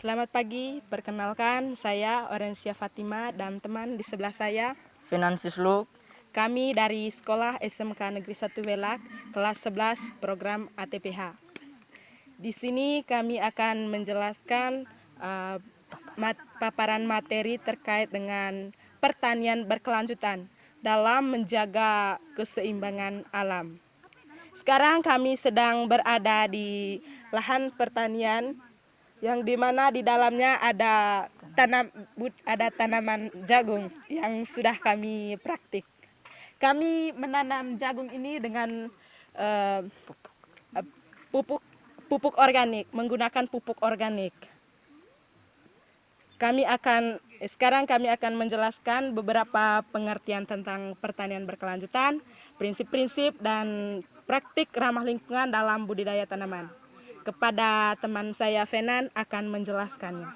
Selamat pagi, perkenalkan saya Orensia Fatima dan teman di sebelah saya. Finansius Luk. Kami dari Sekolah SMK Negeri 1 Welak, kelas 11 program ATPH. Di sini kami akan menjelaskan paparan materi terkait dengan pertanian berkelanjutan dalam menjaga keseimbangan alam. Sekarang kami sedang berada di lahan pertanian yang dimana di dalamnya ada tanaman jagung yang sudah kami praktik. Kami menanam jagung ini dengan pupuk organik, menggunakan pupuk organik. Sekarang kami akan menjelaskan beberapa pengertian tentang pertanian berkelanjutan, prinsip-prinsip dan praktik ramah lingkungan dalam budidaya tanaman. Kepada teman saya Fenan akan menjelaskannya.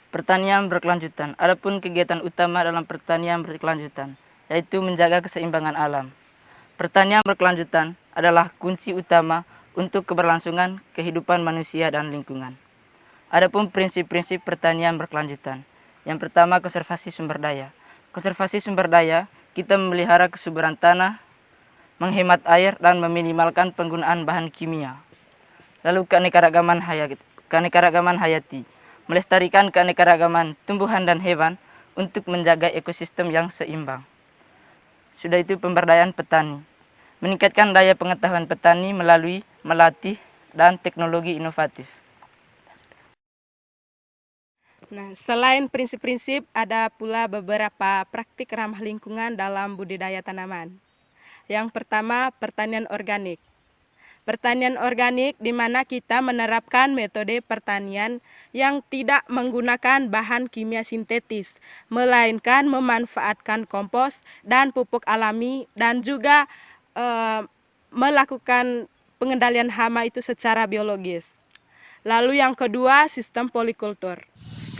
Pertanian berkelanjutan. Adapun kegiatan utama dalam pertanian berkelanjutan, yaitu menjaga keseimbangan alam. Pertanian berkelanjutan adalah kunci utama untuk keberlangsungan kehidupan manusia dan lingkungan. Adapun prinsip-prinsip pertanian berkelanjutan. Yang pertama, konservasi sumber daya. Konservasi sumber daya, kita memelihara kesuburan tanah, menghemat air, dan meminimalkan penggunaan bahan kimia. Lalu keanekaragaman hayati, melestarikan keanekaragaman tumbuhan dan hewan untuk menjaga ekosistem yang seimbang. Sudah itu pemberdayaan petani, meningkatkan daya pengetahuan petani melalui melatih dan teknologi inovatif. Nah, selain prinsip-prinsip, ada pula beberapa praktik ramah lingkungan dalam budidaya tanaman. Yang pertama, pertanian organik. Pertanian organik di mana kita menerapkan metode pertanian yang tidak menggunakan bahan kimia sintetis, melainkan memanfaatkan kompos dan pupuk alami dan juga melakukan pengendalian hama itu secara biologis. Lalu yang kedua, sistem polikultur.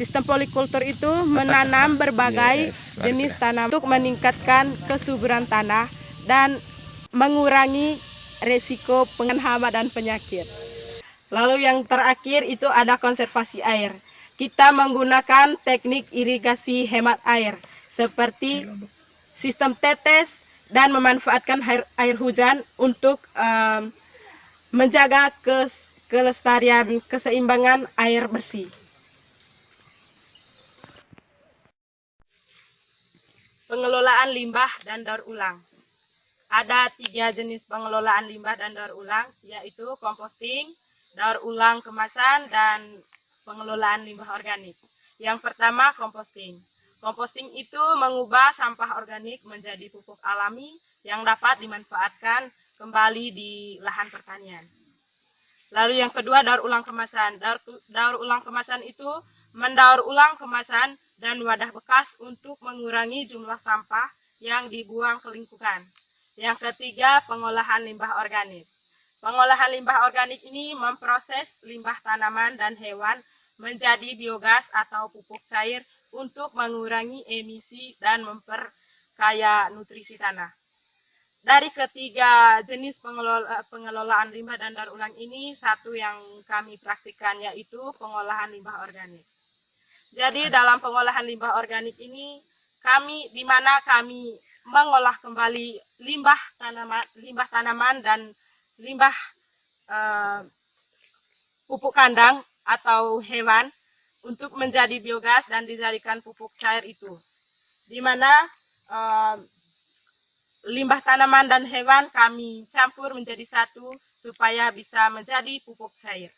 Sistem polikultur itu menanam berbagai jenis tanam untuk meningkatkan kesuburan tanah dan mengurangi resiko hama dan penyakit. Lalu yang terakhir itu ada konservasi air. Kita menggunakan teknik irigasi hemat air seperti sistem tetes dan memanfaatkan air hujan untuk menjaga kelestarian keseimbangan air bersih. Pengelolaan limbah dan daur ulang. Ada 3 jenis pengelolaan limbah dan daur ulang, yaitu composting, daur ulang kemasan, dan pengelolaan limbah organik. Yang pertama, composting. Composting itu mengubah sampah organik menjadi pupuk alami yang dapat dimanfaatkan kembali di lahan pertanian. Lalu yang kedua, daur ulang kemasan. Daur ulang kemasan itu mendaur ulang kemasan dan wadah bekas untuk mengurangi jumlah sampah yang dibuang ke lingkungan. Yang ketiga, pengolahan limbah organik. Pengolahan limbah organik ini memproses limbah tanaman dan hewan menjadi biogas atau pupuk cair untuk mengurangi emisi dan memperkaya nutrisi tanah. Dari ketiga jenis pengelolaan limbah dan daur ulang ini, satu yang kami praktikkan yaitu pengolahan limbah organik. Jadi dalam pengolahan limbah organik ini, kami mengolah kembali limbah tanaman dan limbah pupuk kandang atau hewan untuk menjadi biogas dan dijadikan pupuk cair itu. Di mana limbah tanaman dan hewan kami campur menjadi satu supaya bisa menjadi pupuk cair.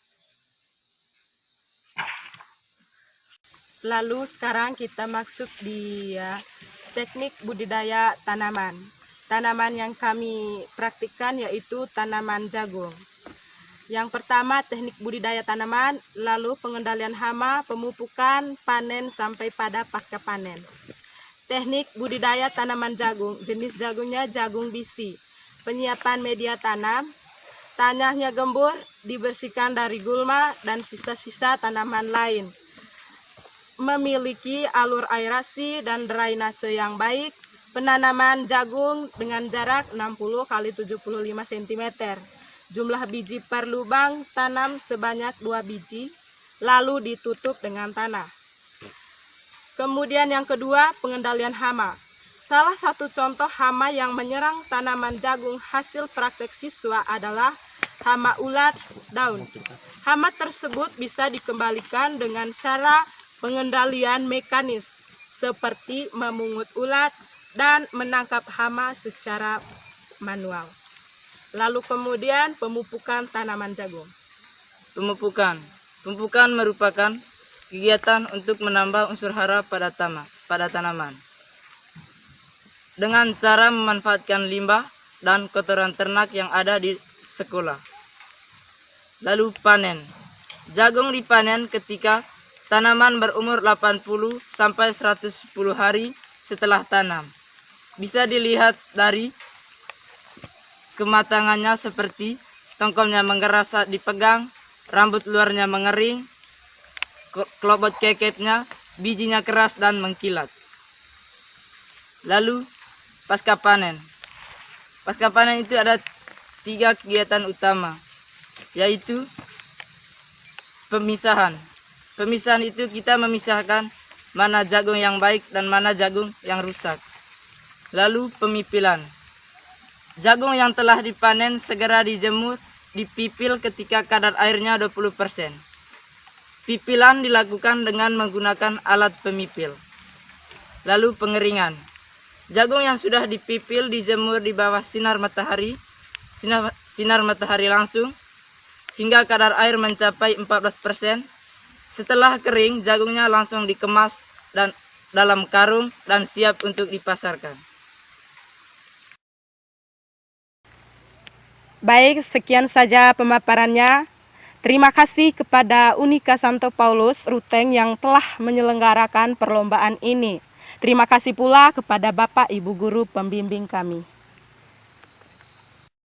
Lalu sekarang kita masuk di teknik budidaya tanaman. Tanaman yang kami praktikkan yaitu tanaman jagung. Yang pertama, teknik budidaya tanaman, lalu pengendalian hama, pemupukan, panen sampai pada pasca panen. Teknik budidaya tanaman jagung, jenis jagungnya jagung bisi. Penyiapan media tanam, tanahnya gembur, dibersihkan dari gulma dan sisa-sisa tanaman lain. Memiliki alur aerasi dan drainase yang baik. Penanaman jagung dengan jarak 60 x 75 cm. Jumlah biji per lubang tanam sebanyak 2 biji, lalu ditutup dengan tanah. Kemudian yang kedua, pengendalian hama. Salah satu contoh hama yang menyerang tanaman jagung hasil praktek siswa adalah hama ulat daun. Hama tersebut bisa dikembalikan dengan cara pengendalian mekanis seperti memungut ulat dan menangkap hama secara manual. Lalu kemudian pemupukan tanaman jagung. Pemupukan. Pemupukan merupakan kegiatan untuk menambah unsur hara pada tanaman dengan cara memanfaatkan limbah dan kotoran ternak yang ada di sekolah. Lalu panen. Jagung dipanen ketika tanaman berumur 80 sampai 110 hari setelah tanam. Bisa dilihat dari kematangannya seperti tongkolnya mengeras saat dipegang, rambut luarnya mengering, kelobot keketnya, bijinya keras dan mengkilat. Lalu pasca panen. Pasca panen itu ada 3 kegiatan utama, yaitu pemisahan. Pemisahan itu kita memisahkan mana jagung yang baik dan mana jagung yang rusak. Lalu pemipilan. Jagung yang telah dipanen segera dijemur, dipipil ketika kadar airnya 20%. Pipilan dilakukan dengan menggunakan alat pemipil. Lalu pengeringan. Jagung yang sudah dipipil dijemur di bawah sinar matahari langsung hingga kadar air mencapai 14%. Setelah kering, jagungnya langsung dikemas dan dalam karung dan siap untuk dipasarkan. Baik, sekian saja pemaparannya. Terima kasih kepada Unika Santo Paulus Ruteng yang telah menyelenggarakan perlombaan ini. Terima kasih pula kepada Bapak Ibu Guru pembimbing kami.